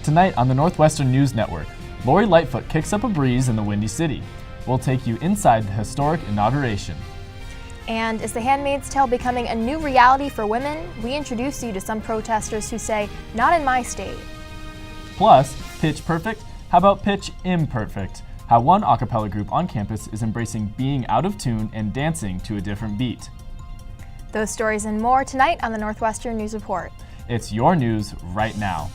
Tonight on the Northwestern News Network, Lori Lightfoot kicks up a breeze in the Windy City. We'll take you inside the historic inauguration. And is The Handmaid's Tale becoming a new reality for women? We introduce you to some protesters who say, "Not in my state." Plus, Pitch Perfect? How about Pitch Imperfect? How one a cappella group on campus is embracing being out of tune and dancing to a different beat. Those stories and more tonight on the Northwestern News Report. It's your news right now.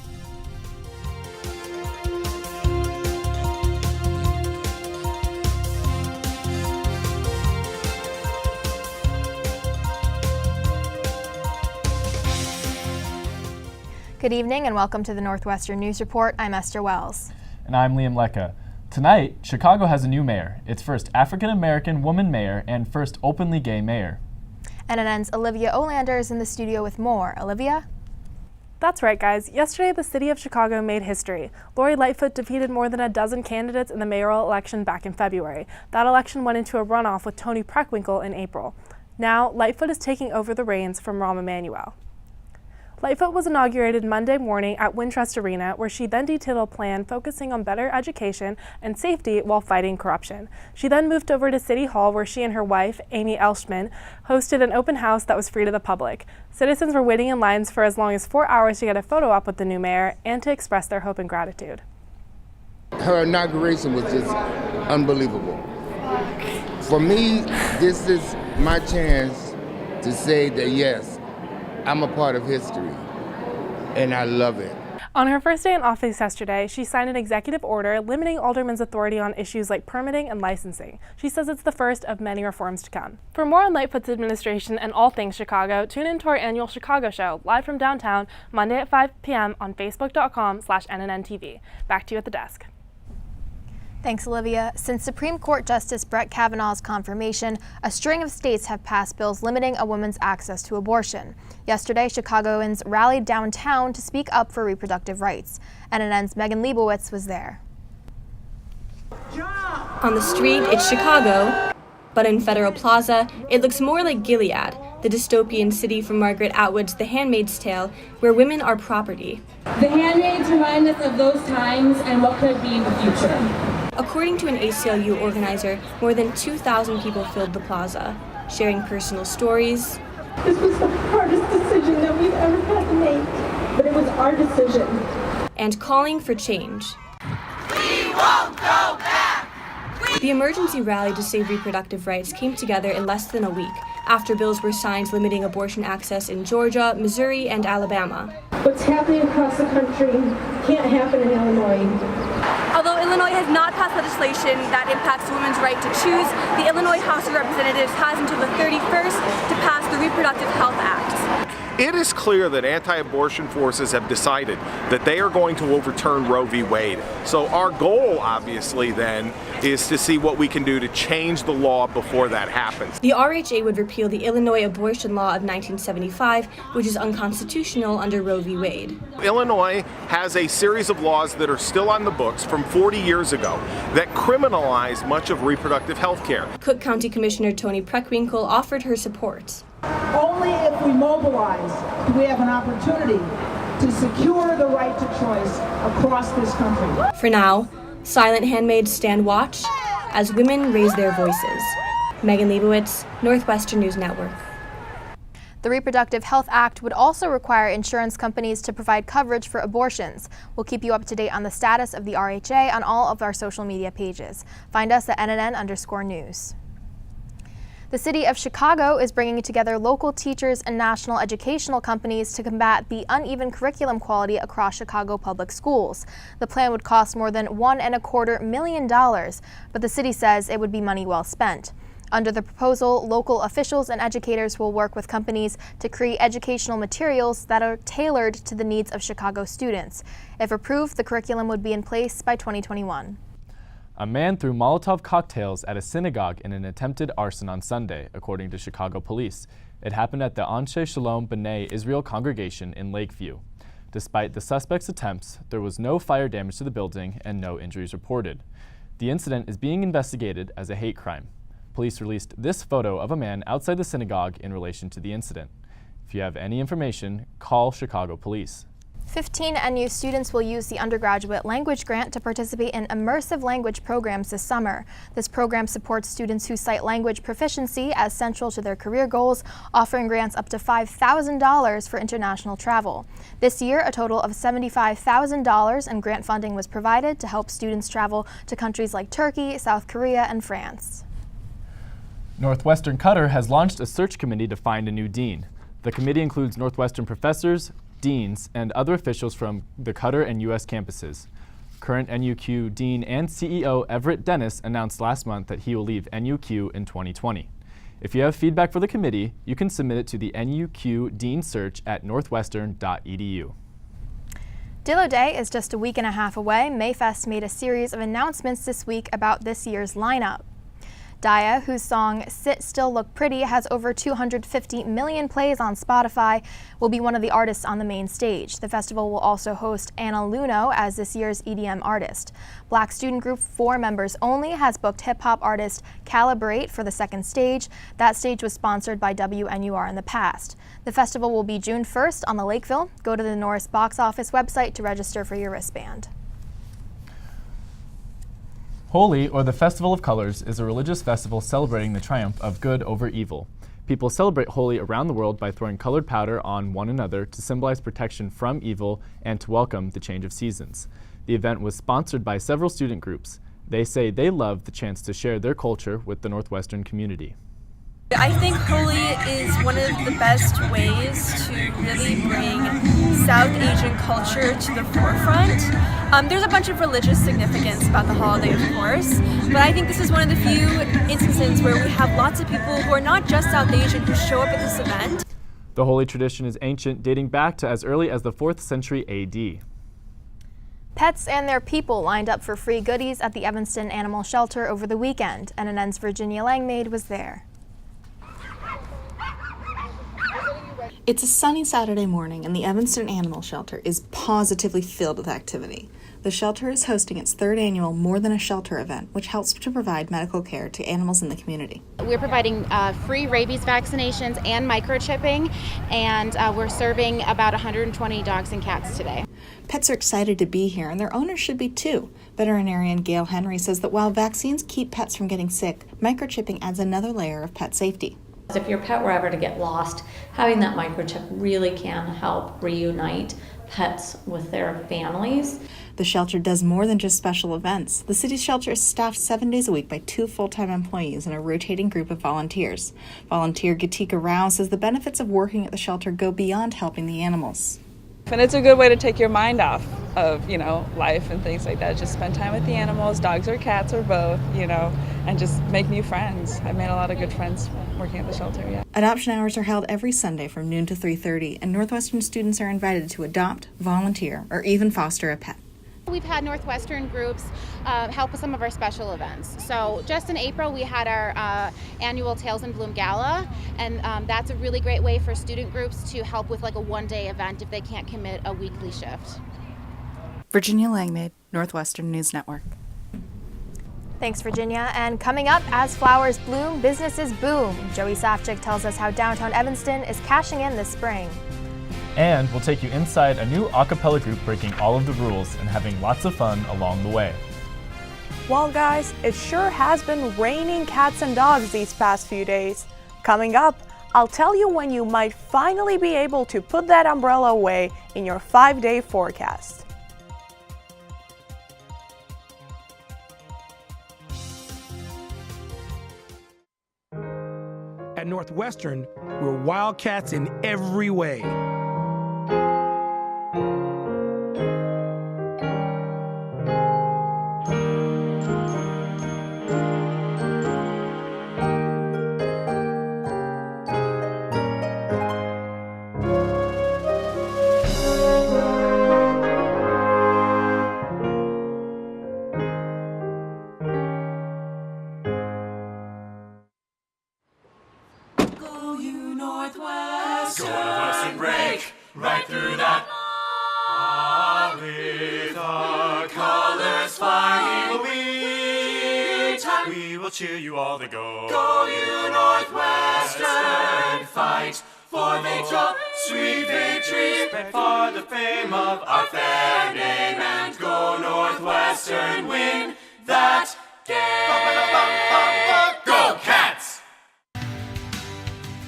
Good evening and welcome to the Northwestern News Report. I'm Esther Wells. And I'm Liam Lecca. Tonight, Chicago has a new mayor. Its first African-American woman mayor and first openly gay mayor. NNN's Olivia Olander is in the studio with more. Olivia? That's right, guys. Yesterday, the city of Chicago made history. Lori Lightfoot defeated more than a dozen candidates in the mayoral election back in February. That election went into a runoff with Tony Preckwinkle in April. Now, Lightfoot is taking over the reins from Rahm Emanuel. Lightfoot was inaugurated Monday morning at Wintrust Arena, where she then detailed a plan focusing on better education and safety while fighting corruption. She then moved over to City Hall, where she and her wife, Amy Elshman, hosted an open house that was free to the public. Citizens were waiting in lines for as long as 4 hours to get a photo op with the new mayor and to express their hope and gratitude. Her inauguration was just unbelievable. For me, this is my chance to say that yes, I'm a part of history, and I love it. On her first day in office yesterday, she signed an executive order limiting aldermen's authority on issues like permitting and licensing. She says it's the first of many reforms to come. For more on Lightfoot's administration and all things Chicago, tune into our annual Chicago show, live from downtown, Monday at 5 p.m. on facebook.com/NNNTV. Back to you at the desk. Thanks, Olivia. Since Supreme Court Justice Brett Kavanaugh's confirmation, a string of states have passed bills limiting a woman's access to abortion. Yesterday, Chicagoans rallied downtown to speak up for reproductive rights. NNN's Megan Leibowitz was there. On the street, it's Chicago, but in Federal Plaza, it looks more like Gilead, the dystopian city from Margaret Atwood's The Handmaid's Tale, where women are property. The Handmaids remind us of those times and what could be in the future. According to an ACLU organizer, more than 2,000 people filled the plaza, sharing personal stories. This was the hardest decision that we've ever had to make, but it was our decision. And calling for change. We won't go back! The emergency rally to save reproductive rights came together in less than a week, after bills were signed limiting abortion access in Georgia, Missouri, and Alabama. What's happening across the country can't happen in Illinois. Although Illinois has not passed legislation that impacts women's right to choose, the Illinois House of Representatives has until the 31st to pass the Reproductive Health Act. It is clear that anti-abortion forces have decided that they are going to overturn Roe v. Wade. So our goal, obviously, then, is to see what we can do to change the law before that happens. The RHA would repeal the Illinois abortion law of 1975, which is unconstitutional under Roe v. Wade. Illinois has a series of laws that are still on the books from 40 years ago that criminalize much of reproductive health care. Cook County Commissioner Tony Preckwinkle offered her support. Only if we mobilize do we have an opportunity to secure the right to choice across this country. For now, silent handmaids stand watch as women raise their voices. Megan Leibowitz, Northwestern News Network. The Reproductive Health Act would also require insurance companies to provide coverage for abortions. We'll keep you up to date on the status of the RHA on all of our social media pages. Find us at NNN_news. The city of Chicago is bringing together local teachers and national educational companies to combat the uneven curriculum quality across Chicago public schools. The plan would cost more than $1.25 million, but the city says it would be money well spent. Under the proposal, local officials and educators will work with companies to create educational materials that are tailored to the needs of Chicago students. If approved, the curriculum would be in place by 2021. A man threw Molotov cocktails at a synagogue in an attempted arson on Sunday, according to Chicago police. It happened at the Anshe Shalom B'nai Israel congregation in Lakeview. Despite the suspect's attempts, there was no fire damage to the building and no injuries reported. The incident is being investigated as a hate crime. Police released this photo of a man outside the synagogue in relation to the incident. If you have any information, call Chicago Police. 15 NU students will use the undergraduate language grant to participate in immersive language programs this summer. This program supports students who cite language proficiency as central to their career goals, offering grants up to $5,000 for international travel. This year, a total of $75,000 in grant funding was provided to help students travel to countries like Turkey, South Korea, and France. Northwestern Qatar has launched a search committee to find a new dean. The committee includes Northwestern professors, deans, and other officials from the Qatar and U.S. campuses. Current NUQ Dean and CEO Everett Dennis announced last month that he will leave NUQ in 2020. If you have feedback for the committee, you can submit it to the NUQ Dean Search at northwestern.edu. Dillo Day is just a week and a half away. Mayfest made a series of announcements this week about this year's lineup. Daya, whose song Sit Still Look Pretty has over 250 million plays on Spotify, will be one of the artists on the main stage. The festival will also host Anna Luno as this year's EDM artist. Black student group 4 members only has booked hip-hop artist Calibrate for the second stage. That stage was sponsored by WNUR in the past. The festival will be June 1st on the Lakeville. Go to the Norris box office website to register for your wristband. Holi, or the Festival of Colors, is a religious festival celebrating the triumph of good over evil. People celebrate Holi around the world by throwing colored powder on one another to symbolize protection from evil and to welcome the change of seasons. The event was sponsored by several student groups. They say they love the chance to share their culture with the Northwestern community. I think Holi is one of the best ways to really bring South Asian culture to the forefront. There's a bunch of religious significance about the holiday, of course, but I think this is one of the few instances where we have lots of people who are not just South Asian who show up at this event. The Holi tradition is ancient, dating back to as early as the 4th century AD. Pets and their people lined up for free goodies at the Evanston Animal Shelter over the weekend. NNN's Virginia Langmaid was there. It's a sunny Saturday morning and the Evanston Animal Shelter is positively filled with activity. The shelter is hosting its 3rd annual More Than a Shelter event, which helps to provide medical care to animals in the community. We're providing free rabies vaccinations and microchipping, and we're serving about 120 dogs and cats today. Pets are excited to be here, and their owners should be too. Veterinarian Gail Henry says that while vaccines keep pets from getting sick, microchipping adds another layer of pet safety. If your pet were ever to get lost, having that microchip really can help reunite pets with their families. The shelter does more than just special events. The city's shelter is staffed 7 days a week by 2 full-time employees and a rotating group of volunteers. Volunteer Gatika Rao says the benefits of working at the shelter go beyond helping the animals. And it's a good way to take your mind off of, life and things like that. Just spend time with the animals, dogs or cats or both, and just make new friends. I've made a lot of good friends working at the shelter, yeah. Adoption hours are held every Sunday from noon to 3:30, and Northwestern students are invited to adopt, volunteer, or even foster a pet. We've had Northwestern groups help with some of our special events. So just in April, we had our annual Tales in Bloom Gala, and that's a really great way for student groups to help with like a one-day event if they can't commit a weekly shift. Virginia Langmaid, Northwestern News Network. Thanks, Virginia. And coming up, as flowers bloom, businesses boom. Joey Safchik tells us how downtown Evanston is cashing in this spring. And we'll take you inside a new a cappella group breaking all of the rules and having lots of fun along the way. Well, guys, it sure has been raining cats and dogs these past few days. Coming up, I'll tell you when you might finally be able to put that umbrella away in your 5-day forecast. At Northwestern, we're wildcats in every way. Cheer you all the go. Go you Northwestern, fight for victory. Sweet victory, spread for the fame of our fair name, and go Northwestern, win that game. Go Cats!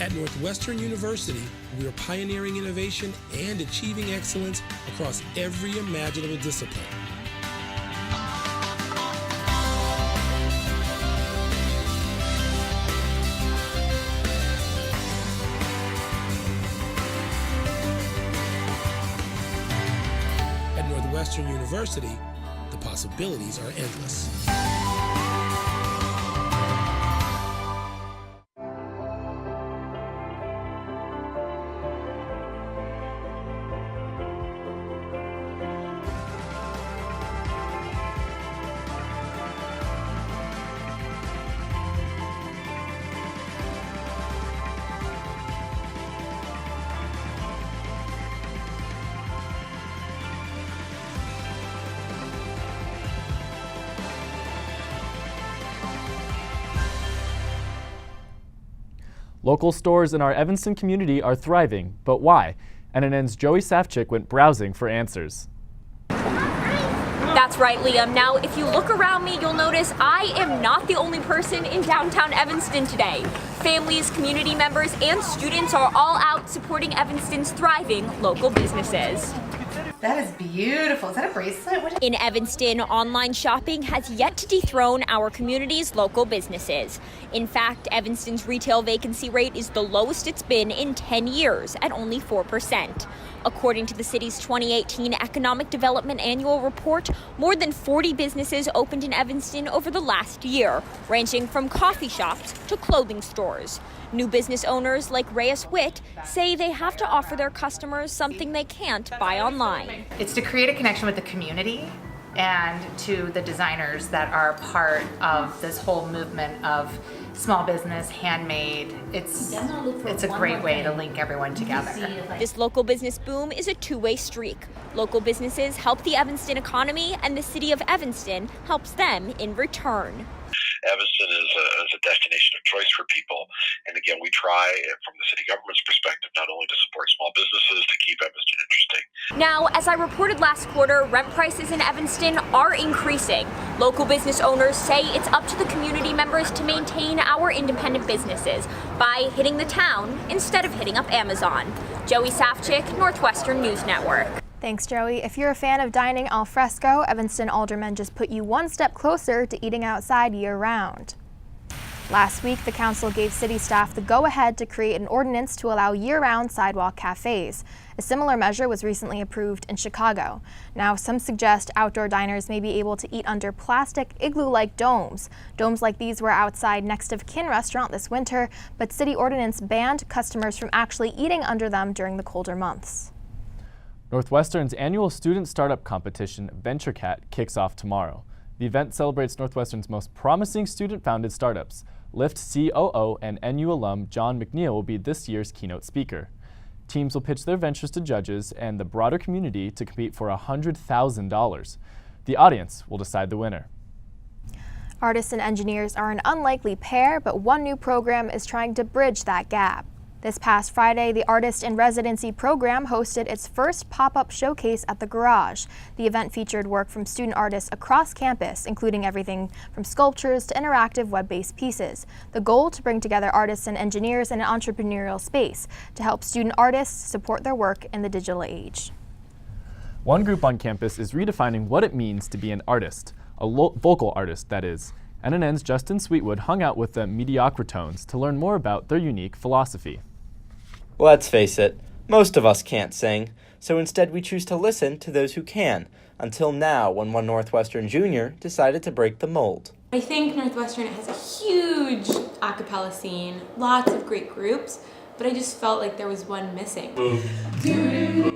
At Northwestern University, we are pioneering innovation and achieving excellence across every imaginable discipline. At Northwestern University, the possibilities are endless. Local stores in our Evanston community are thriving, but why? NNN's Joey Safchik went browsing for answers. That's right, Liam. Now, if you look around me, you'll notice I am not the only person in downtown Evanston today. Families, community members, and students are all out supporting Evanston's thriving local businesses. That is beautiful. Is that a bracelet? In Evanston, online shopping has yet to dethrone our community's local businesses. In fact, Evanston's retail vacancy rate is the lowest it's been in 10 years at only 4%. According to the city's 2018 Economic Development Annual Report, more than 40 businesses opened in Evanston over the last year, ranging from coffee shops to clothing stores. New business owners like Reyes Witt say they have to offer their customers something they can't buy online. It's to create a connection with the community and to the designers that are part of this whole movement of small business, handmade. It's a great way to link everyone together. This local business boom is a two-way streak. Local businesses help the Evanston economy, and the city of Evanston helps them in return. Evanston is a destination of choice for people. And again, we try, from the city government's perspective, not only to support small businesses, to keep Evanston interesting. Now, as I reported last quarter, rent prices in Evanston are increasing. Local business owners say it's up to the community members to maintain our independent businesses by hitting the town instead of hitting up Amazon. Joey Safchik, Northwestern News Network. Thanks, Joey. If you're a fan of dining al fresco, Evanston aldermen just put you one step closer to eating outside year-round. Last week, the council gave city staff the go-ahead to create an ordinance to allow year-round sidewalk cafes. A similar measure was recently approved in Chicago. Now, some suggest outdoor diners may be able to eat under plastic igloo-like domes. Domes like these were outside next of Kin Restaurant this winter, but city ordinance banned customers from actually eating under them during the colder months. Northwestern's annual student startup competition, VentureCat, kicks off tomorrow. The event celebrates Northwestern's most promising student-founded startups. Lyft COO and NU alum John McNeil will be this year's keynote speaker. Teams will pitch their ventures to judges and the broader community to compete for $100,000. The audience will decide the winner. Artists and engineers are an unlikely pair, but one new program is trying to bridge that gap. This past Friday, the Artist in Residency program hosted its first pop-up showcase at the Garage. The event featured work from student artists across campus, including everything from sculptures to interactive web-based pieces. The goal to bring together artists and engineers in an entrepreneurial space to help student artists support their work in the digital age. One group on campus is redefining what it means to be an artist, a vocal artist, that is. NNN's Justin Sweetwood hung out with the Mediocratones to learn more about their unique philosophy. Let's face it, most of us can't sing, so instead we choose to listen to those who can, until now when one Northwestern junior decided to break the mold. I think Northwestern has a huge a cappella scene, lots of great groups, but I just felt like there was one missing.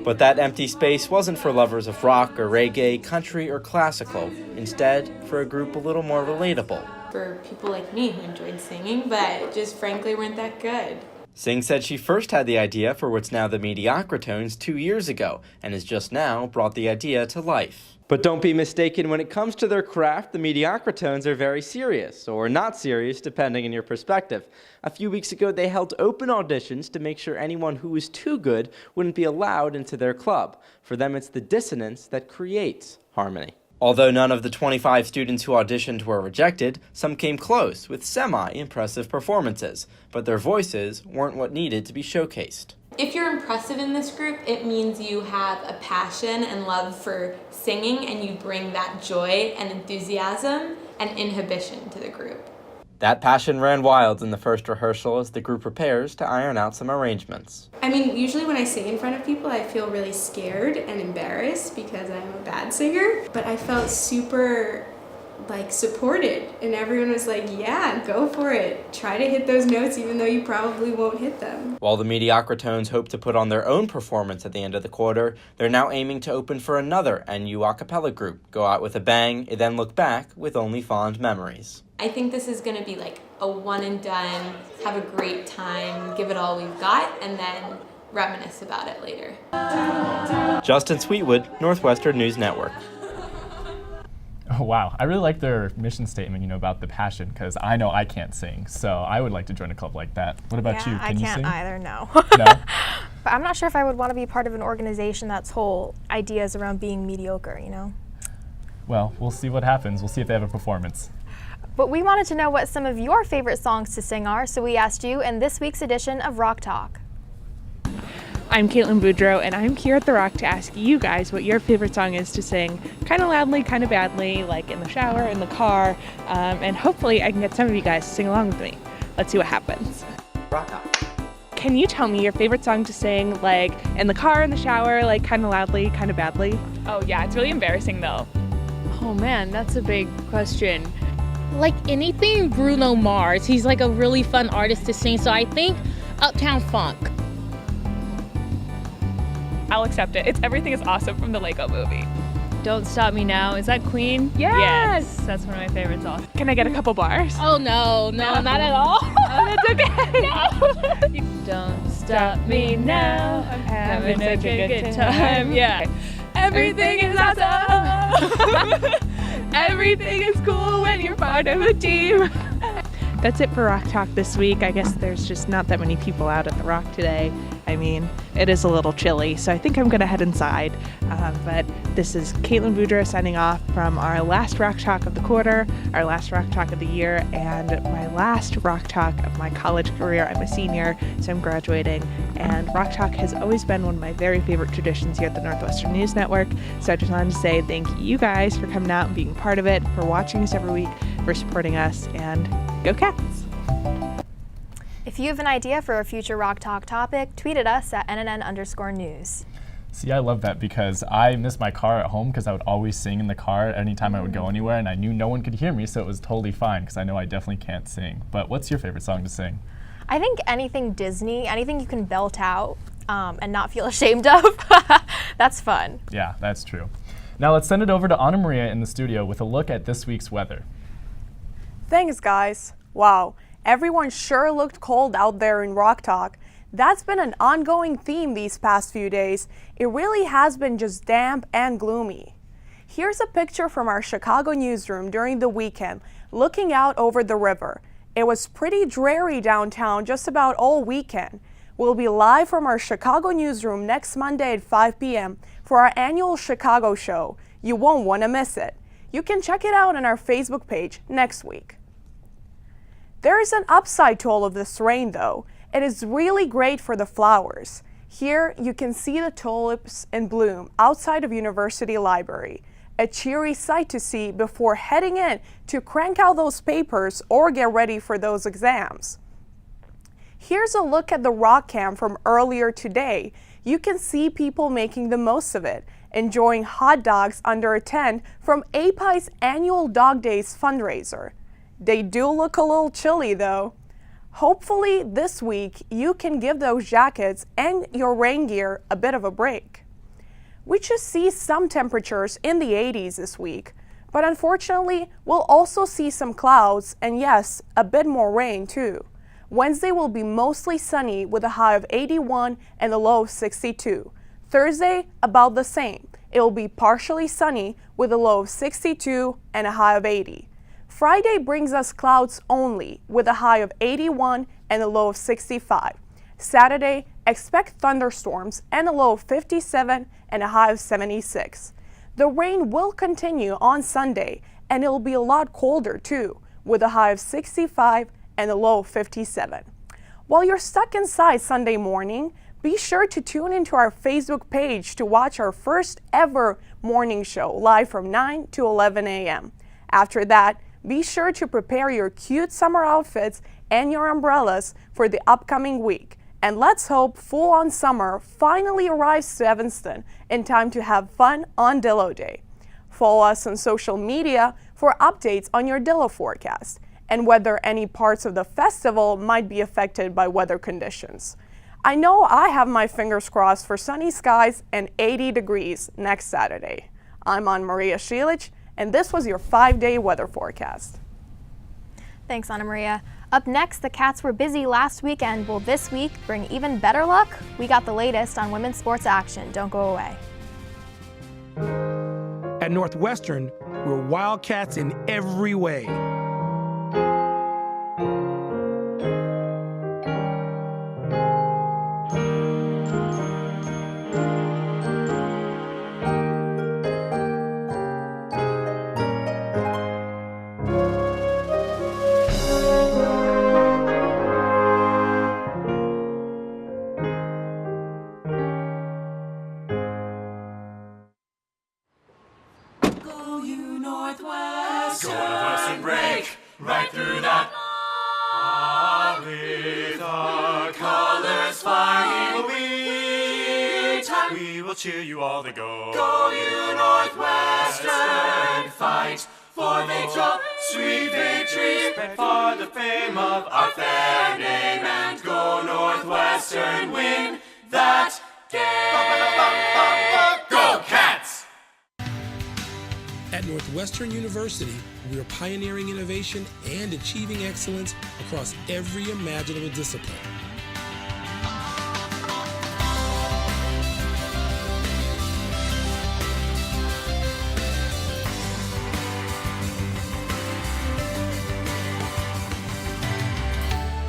But that empty space wasn't for lovers of rock or reggae, country or classical, instead for a group a little more relatable. For people like me who enjoyed singing, but just frankly weren't that good. Singh said she first had the idea for what's now the Mediocratones 2 years ago, and has just now brought the idea to life. But don't be mistaken, when it comes to their craft, the Mediocratones are very serious, or not serious, depending on your perspective. A few weeks ago, they held open auditions to make sure anyone who was too good wouldn't be allowed into their club. For them, it's the dissonance that creates harmony. Although none of the 25 students who auditioned were rejected, some came close with semi-impressive performances, but their voices weren't what needed to be showcased. If you're impressive in this group, it means you have a passion and love for singing, and you bring that joy and enthusiasm and inhibition to the group. That passion ran wild in the first rehearsal as the group prepares to iron out some arrangements. I mean, usually when I sing in front of people, I feel really scared and embarrassed because I'm a bad singer, but I felt super supported, and everyone was like, yeah, go for it. Try to hit those notes even though you probably won't hit them. While the Mediocratones hope to put on their own performance at the end of the quarter, they're now aiming to open for another NU a cappella group, go out with a bang, and then look back with only fond memories. I think this is going to be like a one and done, have a great time, give it all we've got, and then reminisce about it later. Justin Sweetwood, Northwestern News Network. Oh, wow. I really like their mission statement, about the passion, because I know I can't sing, so I would like to join a club like that. What about you? Can you sing? I can't either, no. No? But I'm not sure if I would want to be part of an organization that's whole idea is around being mediocre, Well, we'll see what happens. We'll see if they have a performance. But we wanted to know what some of your favorite songs to sing are, so we asked you in this week's edition of Rock Talk. I'm Caitlin Boudreau, and I'm here at The Rock to ask you guys what your favorite song is to sing, kind of loudly, kind of badly, like in the shower, in the car, and hopefully I can get some of you guys to sing along with me. Let's see what happens. Rock Talk. Can you tell me your favorite song to sing, like in the car, in the shower, like kind of loudly, kind of badly? Oh yeah, it's really embarrassing though. Oh man, that's a big question. Like anything Bruno Mars, he's like a really fun artist to sing, so I think Uptown Funk. I'll accept it. It's Everything is Awesome from the Lego movie. Don't Stop Me Now. Is that Queen? Yes. That's one of my favorites also. Can I get a couple bars? Oh no, not at all. Oh, that's okay. No. Don't stop me now. I'm having such a good time. Yeah. Everything is awesome. Everything is cool when you're part of a team. That's it for Rock Talk this week. I guess there's just not that many people out at the Rock today. I mean, it is a little chilly, so I think I'm going to head inside. But this is Caitlin Boudreau signing off from our last Rock Talk of the quarter, our last Rock Talk of the year, and my last Rock Talk of my college career. I'm a senior, so I'm graduating. And Rock Talk has always been one of my very favorite traditions here at the Northwestern News Network. So I just wanted to say thank you guys for coming out and being part of it, for watching us every week, for supporting us, and go Cats! If you have an idea for a future Rock Talk topic, tweet at us at @NNN_news. See, I love that because I miss my car at home because I would always sing in the car anytime I would go anywhere, and I knew no one could hear me, so it was totally fine because I know I definitely can't sing. But what's your favorite song to sing? I think anything Disney, anything you can belt out and not feel ashamed of. That's fun. Yeah, that's true. Now let's send it over to Anna Maria in the studio with a look at this week's weather. Thanks, guys. Wow, everyone sure looked cold out there in Rock Talk. That's been an ongoing theme these past few days. It really has been just damp and gloomy. Here's a picture from our Chicago newsroom during the weekend, looking out over the river. It was pretty dreary downtown just about all weekend. We'll be live from our Chicago newsroom next Monday at 5 p.m. for our annual Chicago show. You won't want to miss it. You can check it out on our Facebook page next week. There is an upside to all of this rain, though. It is really great for the flowers. Here you can see the tulips in bloom outside of University Library. A cheery sight to see before heading in to crank out those papers or get ready for those exams. Here's a look at the rock camp from earlier today. You can see people making the most of it, enjoying hot dogs under a tent from API's annual Dog Days fundraiser. They do look a little chilly though. Hopefully this week you can give those jackets and your rain gear a bit of a break. We just see some temperatures in the 80s this week, but unfortunately we'll also see some clouds and yes, a bit more rain too. Wednesday will be mostly sunny with a high of 81 and a low of 62. Thursday, about the same. It will be partially sunny with a low of 62 and a high of 80. Friday brings us clouds only with a high of 81 and a low of 65. Saturday, expect thunderstorms and a low of 57 and a high of 76. The rain will continue on Sunday and it will be a lot colder too, with a high of 65 and a low of 57. While you're stuck inside Sunday morning, be sure to tune into our Facebook page to watch our first ever morning show live from 9 to 11 a.m. After that, be sure to prepare your cute summer outfits and your umbrellas for the upcoming week. And let's hope full-on summer finally arrives to Evanston in time to have fun on Dillo Day. Follow us on social media for updates on your Dillo forecast and whether any parts of the festival might be affected by weather conditions. I know I have my fingers crossed for sunny skies and 80 degrees next Saturday. I'm Anna Maria Shilic, and this was your 5-day weather forecast. Thanks, Anna Maria. Up next, the Cats were busy last weekend. Will this week bring even better luck? We got the latest on women's sports action. Don't go away. At Northwestern, we're Wildcats in every way. Northwestern break right through that. With our colors flying, we will cheer you all the go. Go you Northwestern, fight for victory, sweet victory, for the fame of our fair name, and go Northwestern, win that game. Go Cats! At Northwestern University, we are pioneering innovation and achieving excellence across every imaginable discipline.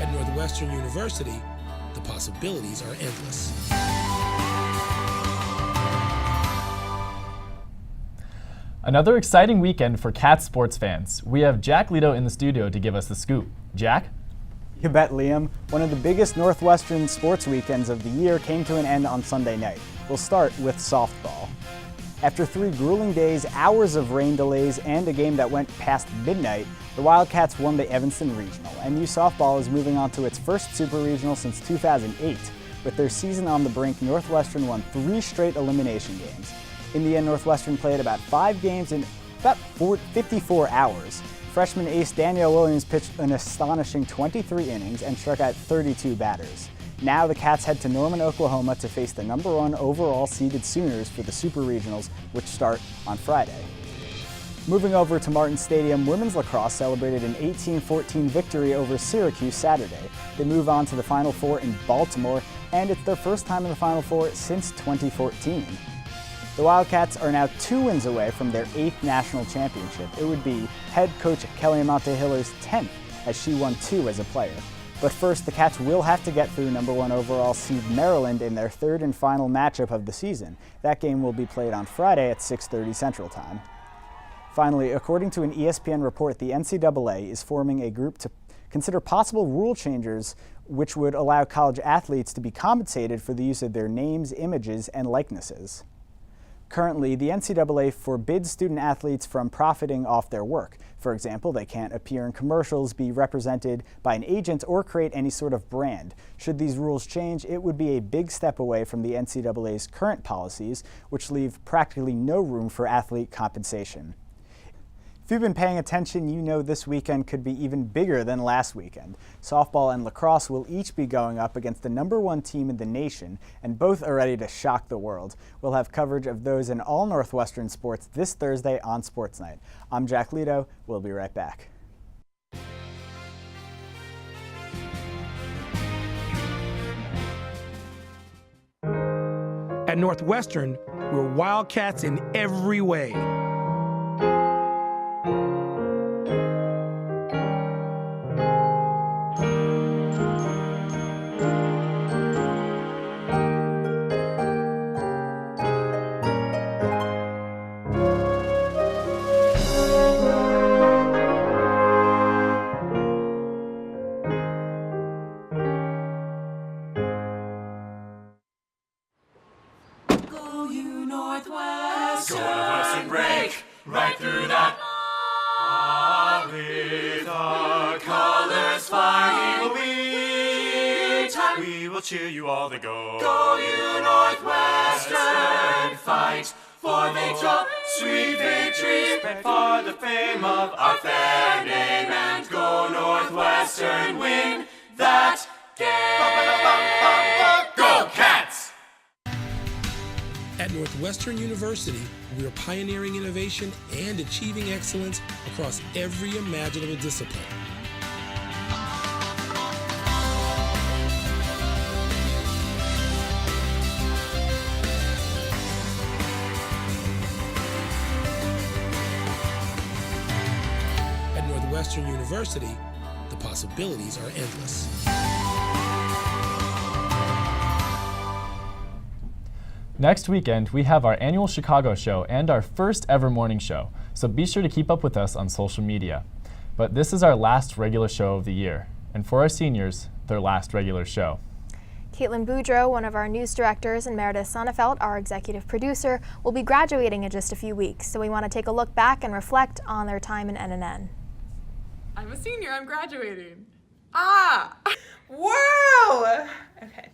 At Northwestern University, the possibilities are endless. Another exciting weekend for Cats sports fans. We have Jack Lito in the studio to give us the scoop. Jack? You bet, Liam. One of the biggest Northwestern sports weekends of the year came to an end on Sunday night. We'll start with softball. After 3 grueling days, hours of rain delays, and a game that went past midnight, the Wildcats won the Evanston Regional, and U softball is moving on to its first Super Regional since 2008. With their season on the brink, Northwestern won 3 straight elimination games. In the end, Northwestern played about 5 games in about 54 hours. Freshman ace Danielle Williams pitched an astonishing 23 innings and struck out 32 batters. Now the Cats head to Norman, Oklahoma to face the #1 overall seeded Sooners for the Super Regionals, which start on Friday. Moving over to Martin Stadium, women's lacrosse celebrated an 18-14 victory over Syracuse Saturday. They move on to the Final Four in Baltimore, and it's their first time in the Final Four since 2014. The Wildcats are now 2 wins away from their 8th national championship. It would be head coach Kelly Amante-Hiller's 10th, as she won 2 as a player. But first, the Cats will have to get through #1 overall seed Maryland in their 3rd and final matchup of the season. That game will be played on Friday at 6:30 Central Time. Finally, according to an ESPN report, the NCAA is forming a group to consider possible rule changes which would allow college athletes to be compensated for the use of their names, images, and likenesses. Currently, the NCAA forbids student athletes from profiting off their work. For example, they can't appear in commercials, be represented by an agent, or create any sort of brand. Should these rules change, it would be a big step away from the NCAA's current policies, which leave practically no room for athlete compensation. If you've been paying attention, you know this weekend could be even bigger than last weekend. Softball and lacrosse will each be going up against the #1 team in the nation, and both are ready to shock the world. We'll have coverage of those in all Northwestern sports this Thursday on Sports Night. I'm Jack Lito. We'll be right back. Northwestern, we're Wildcats in every way. Northwestern break right through that with our colors flying we will cheer you all to go. Go you Northwestern, fight for victory, sweet victory, for the fame of our fair name, and go Northwestern, win that game. Go Cats! At Northwestern University, we are pioneering innovation and achieving excellence across every imaginable discipline. At Northwestern University, the possibilities are endless. Next weekend, we have our annual Chicago show and our first ever morning show, so be sure to keep up with us on social media. But this is our last regular show of the year, and for our seniors, their last regular show. Caitlin Boudreau, one of our news directors, and Meredith Sonnefeld, our executive producer, will be graduating in just a few weeks, so we want to take a look back and reflect on their time in NNN. I'm a senior, I'm graduating. Wow! Okay.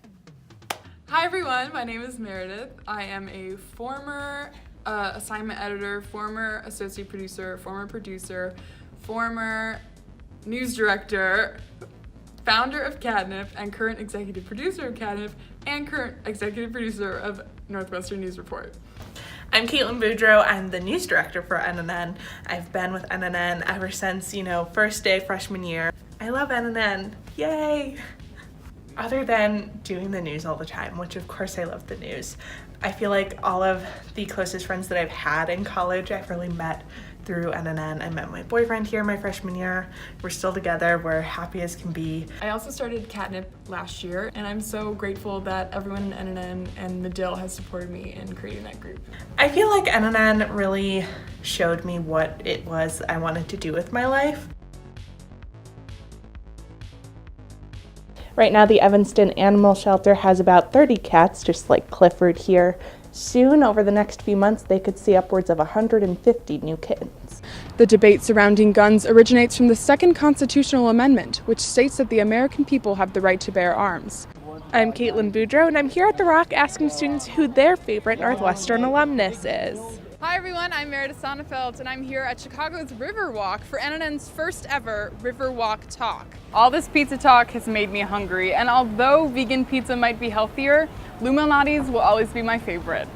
Hi everyone, my name is Meredith. I am a former assignment editor, former associate producer, former news director, founder of Catnip, and current executive producer of Catnip, and current executive producer of Northwestern News Report. I'm Caitlin Boudreau. I'm the news director for NNN. I've been with NNN ever since, first day freshman year. I love NNN. Yay! Other than doing the news all the time, which of course I love the news, I feel like all of the closest friends that I've had in college, I've really met through NNN. I met my boyfriend here my freshman year. We're still together. We're happy as can be. I also started Catnip last year, and I'm so grateful that everyone in NNN and Medill has supported me in creating that group. I feel like NNN really showed me what it was I wanted to do with my life. Right now, the Evanston Animal Shelter has about 30 cats, just like Clifford here. Soon, over the next few months, they could see upwards of 150 new kittens. The debate surrounding guns originates from the Second Constitutional Amendment, which states that the American people have the right to bear arms. I'm Caitlin Boudreau, and I'm here at The Rock asking students who their favorite Northwestern alumnus is. Hi everyone, I'm Meredith Sonnefeld, and I'm here at Chicago's Riverwalk for NNN's first ever Riverwalk Talk. All this pizza talk has made me hungry, and although vegan pizza might be healthier, Lou Malnati's will always be my favorite.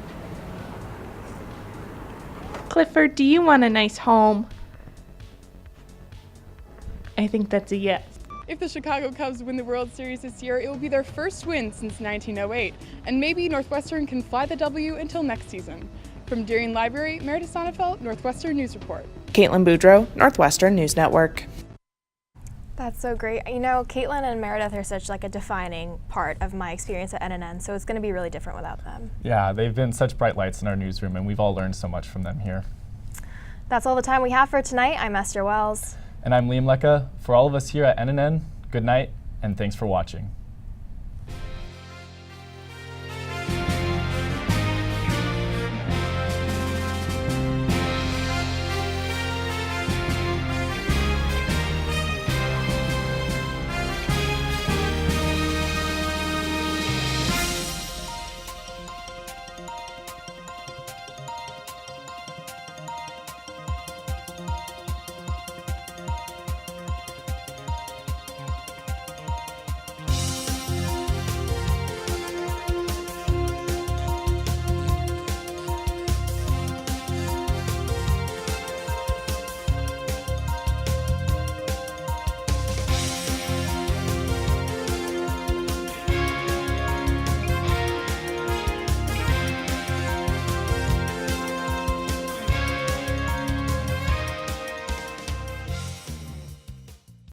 Clifford, do you want a nice home? I think that's a yes. If the Chicago Cubs win the World Series this year, it will be their first win since 1908, and maybe Northwestern can fly the W until next season. From Deering Library, Meredith Sonnefeld, Northwestern News Report. Caitlin Boudreau, Northwestern News Network. That's so great. Caitlin and Meredith are such a defining part of my experience at NNN, so it's going to be really different without them. Yeah, they've been such bright lights in our newsroom, and we've all learned so much from them here. That's all the time we have for tonight. I'm Esther Wells. And I'm Liam Lecca. For all of us here at NNN, good night, and thanks for watching.